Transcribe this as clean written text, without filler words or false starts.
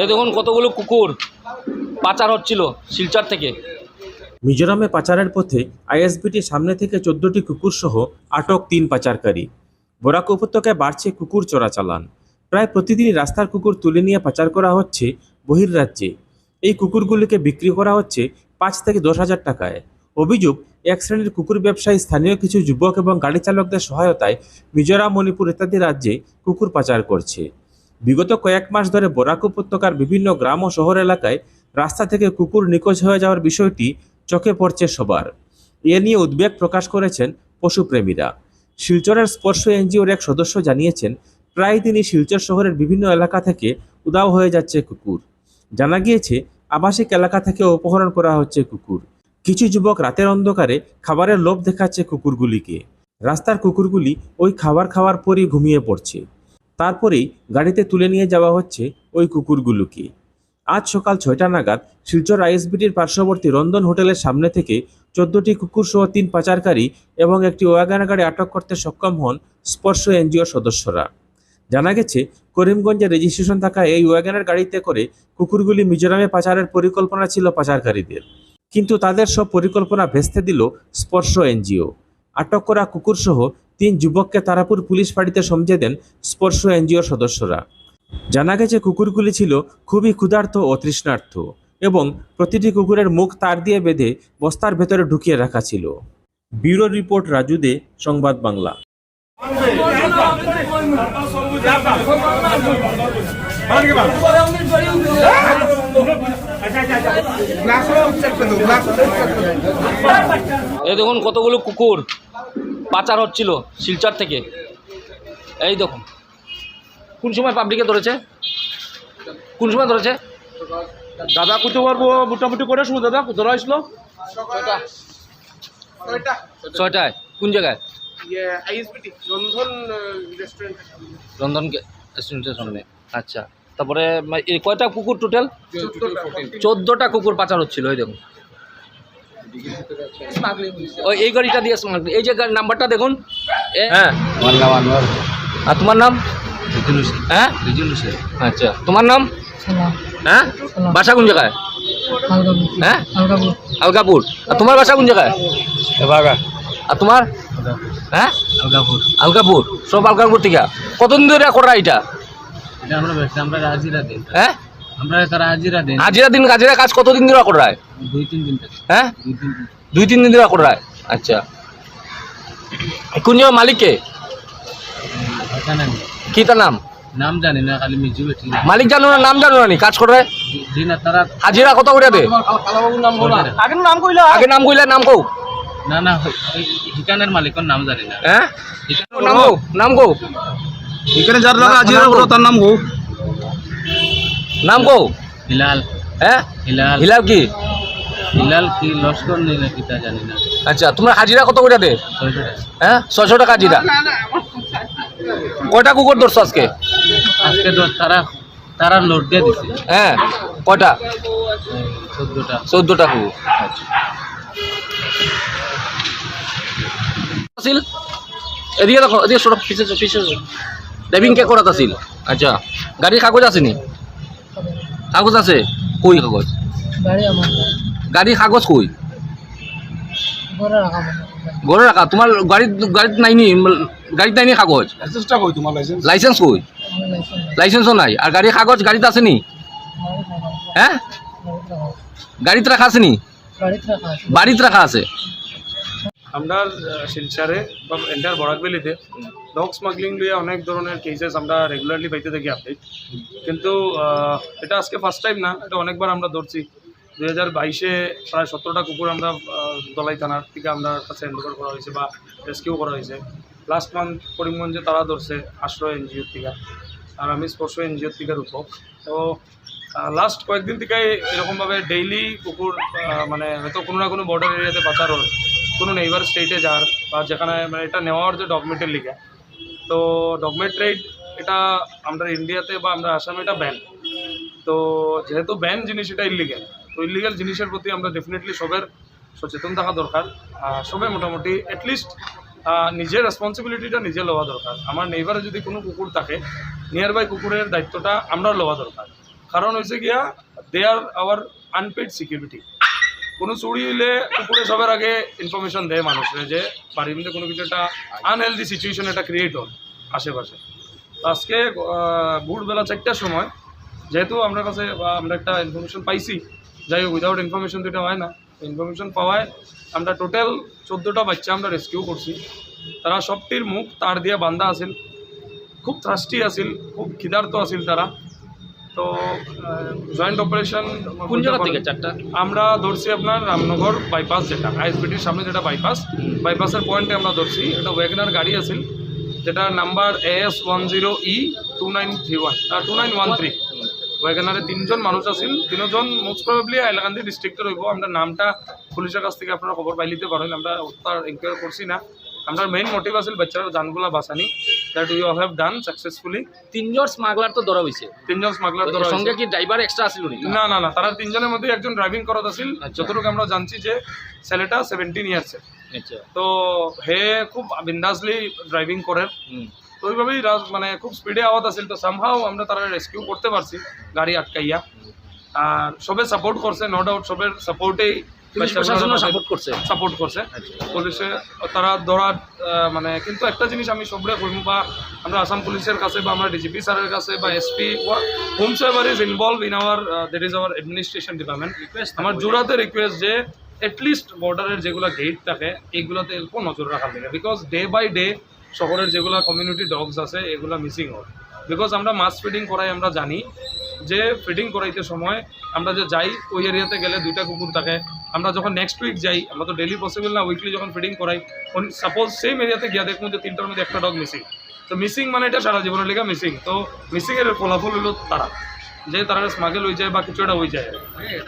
এই দেখুন কতগুলো কুকুর পাচার হচ্ছিল শিলচর থেকে। মিজোরামে পাচারের পথে আইএসবিটির সামনে থেকে 14টি কুকুর সহ আটক 3 পাচারকারী। বরাক উপত্যকায় বাড়ছে কুকুর চোরাচালান। প্রায় প্রতিদিনই রাস্তার কুকুর তুলে নিয়ে পাচার করা হচ্ছে বহির্রাজ্যে। এই কুকুরগুলিকে বিক্রি করা হচ্ছে 5 থেকে 10,000 টাকায়। অভিযোগ, এক শ্রেণীর কুকুর ব্যবসায়ী স্থানীয় কিছু যুবক এবং গাড়ি চালকদের সহায়তায় মিজোরাম, মণিপুর ইত্যাদি রাজ্যে কুকুর পাচার করছে। বিগত কয়েক মাস ধরে বরাক উপত্যকার বিভিন্ন গ্রাম ও শহর এলাকায় রাস্তা থেকে কুকুর নিখোঁজ হয়ে যাওয়ার বিষয়টি চোখে পড়ছে সবার। এ নিয়ে উদ্বেগ প্রকাশ করেছেন পশুপ্রেমীরা। শিলচরের স্পর্শ এনজিওর এক সদস্য জানিয়েছেন, প্রায় দিনই শিলচর শহরের বিভিন্ন এলাকা থেকে উধাও হয়ে যাচ্ছে কুকুর। জানা গিয়েছে, আবাসিক এলাকা থেকে অপহরণ করা হচ্ছে কুকুর। কিছু যুবক রাতের অন্ধকারে খাবারের লোভ দেখাচ্ছে কুকুরগুলিকে। রাস্তার কুকুরগুলি ওই খাবার খাওয়ার পরই ঘুমিয়ে পড়ছে। তারপরেই গাড়িতে তুলে নিয়ে যাওয়া হচ্ছে ওই কুকুরগুলোকে। আজ সকাল 6টা নাগাদ শিলচর আইএসবিটির পার্শ্ববর্তী রন্ধন হোটেলের সামনে থেকে 14টি কুকুর সহ 3 পাচারকারী এবং একটি ওয়াগন গাড়ি আটক করতে সক্ষম হন স্পর্শ এনজিওর সদস্যরা। জানা গেছে, করিমগঞ্জে রেজিস্ট্রেশন থাকা এই ওয়াগনের গাড়িতে করে কুকুরগুলি মিজোরামে পাচারের পরিকল্পনা ছিল পাচারকারীদের, কিন্তু তাদের সব পরিকল্পনা ভেস্তে দিল স্পর্শ এনজিও। আটক করা কুকুর সহ 3 যুবককে তারাপুর পুলিশ ফাঁড়িতে সমঝে দেন স্পর্শ এনজিওর সদস্যরা। জানা গেছে, কুকুরগুলি ছিল খুবই ক্ষুধার্ত ও তৃষ্ণার্ত এবং প্রতিটি কুকুরের মুখ তার দিয়ে বেঁধে বস্তার ভেতরে ঢুকিয়ে রাখা ছিল। ব্যুরো রিপোর্ট, রাজু দে, সংবাদ বাংলা। এই দেখুন কতগুলো কুকুর পাচার হচ্ছিল শিলচর থেকে। এই দেখুন, কোন সময় পাবলিকে ধরেছে, কোন সময় ধরেছে দাদা কত পারবো মোটামুটি করে সময় দাদা ধরা হয়েছিল 6টায়। কোন জায়গায়? রন্ধন রেস্টুরেন্টের সামনে। আচ্ছা, তারপরে এই কয়টা কুকুর টোটাল? 14টা কুকুর পাচার হচ্ছিল। এই দেখুন, ওই এই গাড়িটা দিয়ে স্মাগলিং। এই যে নাম্বারটা দেখুন। হ্যাঁ, আর তোমার নাম? হ্যাঁ, আচ্ছা, তোমার নাম? হ্যাঁ, বাসা কোন জায়গায়? হ্যাঁ, আলগাপুর। আর তোমার বাসা কোন জায়গায়? আর তোমার? হ্যাঁ, আলগাপুর। সব আলগাপুর থেকে। কতদিন ধরে করা এটা? হ্যাঁ, হাজিরা দিন কাজের কাজ কতদিন ধরে করা হয়? 2-3 দিন। হ্যাঁ, 2-3 দিন ধরে করা হয়। আচ্ছা, কোন জায়গার মালিককে? কি তার নাম? নাম জানি না, খালি মিজু বেটি। মালিক জানো না, নাম জানো না? নি কাজ করে তারা হাজিরা কত করে দে? আগে নাম কইলা, নাম কও। না না, ঠিকানের মালিকের নাম জানি না। হ্যাঁ, নাম কও। এখানে যার লাগা হাজিরা করো তার নাম কও। নাম কও। হিলাল। হ্যাঁ, হিলাল। হিলাল কি? হিলাল কি লস্কর নিলে কিতা জানি না। আচ্ছা, তোমরা হাজিরা কত করে দে? 600 টাকা। হ্যাঁ, 600 টাকা হাজিরা। কয়টা কুকুর ধরছো আজকে? আজকে তো তারা লোড দিয়ে দিছে। হ্যাঁ, কয়টা? 14টা। 14টা কুকুর। আছিল এদিকে দেখো, এদিকে সরো, পিছে ড্রাইভিং কে করাত আছিল? আচ্ছা, গাড়ির কাগজ আছে নি? কাগজ আছে? কই কাগজ? গাড়ির কাগজ কই? ঘরে রাখা। তোমার গাড়িত নাইনি? গাড়িত নাইনি কাগজ? লাইসেন্স কই? লাইসেন্সও নাই। আর গাড়ির কাগজ গাড়িতে আছে নি? হ্যাঁ, গাড়িতে রাখা আছে নি? বাড়িতে রাখা আছে। আমরা শিলচরে বা এন্টার বরাকবেলিতে ডগ স্মাগলিং লিয়ে অনেক ধরনের কেসেস আমরা রেগুলারলি পাইতে থাকি আপডেট। কিন্তু এটা আজকে ফার্স্ট টাইম না, এটা অনেকবার আমরা ধরছি। 2022-এ প্রায় 17টা কুকুর আমরা দলাই থানার থেকে আমরা কাছে হ্যান্ডওভার করা হয়েছে বা রেস্কিউ করা হয়েছে। লাস্ট মান্থ করিমগঞ্জে তারা ধরছে আশ্রয় এনজিওর থেকে, আর আমি স্পর্শ এনজিওর থেকে রূপক। তো লাস্ট কয়েকদিন থেকে এরকমভাবে ডেইলি কুকুর মানে হয়তো কোনো না কোনো বর্ডার এরিয়াতে পাচার হয়, কোনো নেইবার স্টেটে যার বা যেখানে মানে এটা নেওয়ার যে ডকুমেন্টের লিগে। তো ডকুমেন্ট ট্রেড এটা আমরা ইন্ডিয়াতে বা আমরা আসামে এটা ব্যান। তো যেহেতু ব্যান জিনিস, এটা ইলিগাল। তো ইলিগাল জিনিসের প্রতি আমরা ডেফিনেটলি সবের সচেতন থাকা দরকার। সবে মোটামুটি অ্যাটলিস্ট নিজের রেসপন্সিবিলিটিটা নিজে লওয়া দরকার। আমার নেইবারে যদি কোনো কুকুর থাকে, নিয়ার বাই কুকুরের দায়িত্বটা আমরা লওয়া দরকার। কারণ হয়েছে গিয়া দে আর আওয়ার আনপেড সিকিউরিটি। কোনো চুরি হইলে কুকুরে সবার আগে ইনফরমেশন দেয় মানুষের যে বাড়ির মধ্যে কোনো কিছু একটা আনহেলদি সিচুয়েশন একটা ক্রিয়েট হয় আশেপাশে। তো আজকে ভোরবেলা 4টার সময় যেহেতু আমরা কাছে আমরা একটা ইনফরমেশন পাইছি, যাই হোক উইদাউট ইনফরমেশন তো এটা হয় না, ইনফরমেশন পাওয়ায় আমরা টোটাল 14টা বাচ্চা আমরা রেস্কিউ করছি। তারা সবটির মুখ তার দিয়ে বান্ধা আছিল, খুব থ্রাস্টি আছিল, খুব খিদার্ত আছিল তারা। তো জয়েন্ট অপারেশন কোন জায়গা থেকে 4টা? আমরা ধরছি আপনার রামনগর বাইপাস, যেটা আইএসবিটির সামনে যেটা বাইপাসের পয়েন্টে আমরা ধরছি। একটা ওয়াগনার গাড়ি আছিল যেটা নাম্বার AS10E 2913 ওয়াগনারে 3জন মানুষ আছিল। 3জন মোস্ট প্রবাবলি হাইলাকান্দি ডিস্ট্রিক্টের হইব। আমরা নামটা পুলিশের কাছ থেকে আপনারা খবর পাই নিতে পারেন, আমরা তার এনকোয়ারি করছি না। আমরা মেইন মোটিভ আছিল বাচ্চারা জানগুলা বাঁচানি, that we have done successfully. 3জন স্মাগলার তো ধরা হইছে, 3জন স্মাগলার ধরা হইছে। সঙ্গে কি ড্রাইভার এক্সট্রা আছিল না? না, তারা 3জনের মধ্যে একজন ড্রাইভিং করত আছিল। যতটুকু আমরা জানছি যে ছেলেটা 17 ইয়ার্সের। আচ্ছা। তো হে খুব বিন্দাসলি ড্রাইভিং করেন। তো ওইভাবেই মানে খুব স্পিডে আওয়াজ আছিল। তো সামহাও আমরা তারা রেস্কিউ করতে পারছি গাড়ি আটকাইয়া। আর সবে সাপোর্ট করছে, নো ডাউট সবের সাপোর্টেই সাপোর্ট করছে পুলিশে তারা ধরার। মানে কিন্তু একটা জিনিস আমি সবরে কইব, বা আমরা আসাম পুলিশের কাছে বা আমরা ডিজিপি স্যারের কাছে বা এসপি হোমসেভার is involve in our that is our administration department. আমার জোড়াতে রিকোয়েস্ট যে অ্যাটলিস্ট বর্ডারের যেগুলো গেট থাকে এইগুলোতে অল্প নজর রাখার লাগে, বিকজ ডে বাই ডে শহরের যেগুলো কমিউনিটি ডগস আছে এগুলো মিসিং হয়। বিকজ আমরা মাছ ফিডিং করাই, আমরা জানি যে ফিডিং করাইতে সময় আমরা যে যাই ওই এরিয়াতে গেলে 2টা কুকুর থাকে। আমরা যখন নেক্সট উইক যাই, আমরা তো ডেলি পসিবল না, উইকলি যখন ফিডিং করাই, সাপোজ সেম এরিয়াতে গিয়া দেখুন যে 3টার মধ্যে একটা ডগ মিসিং। তো মিসিং মানে এটা সারা জীবনের লেগে মিসিং। তো মিসিংয়ের ফলাফল হলো তারা যে তারা স্মাগেল হয়ে যায় বা কিছু একটা হয়ে যায়।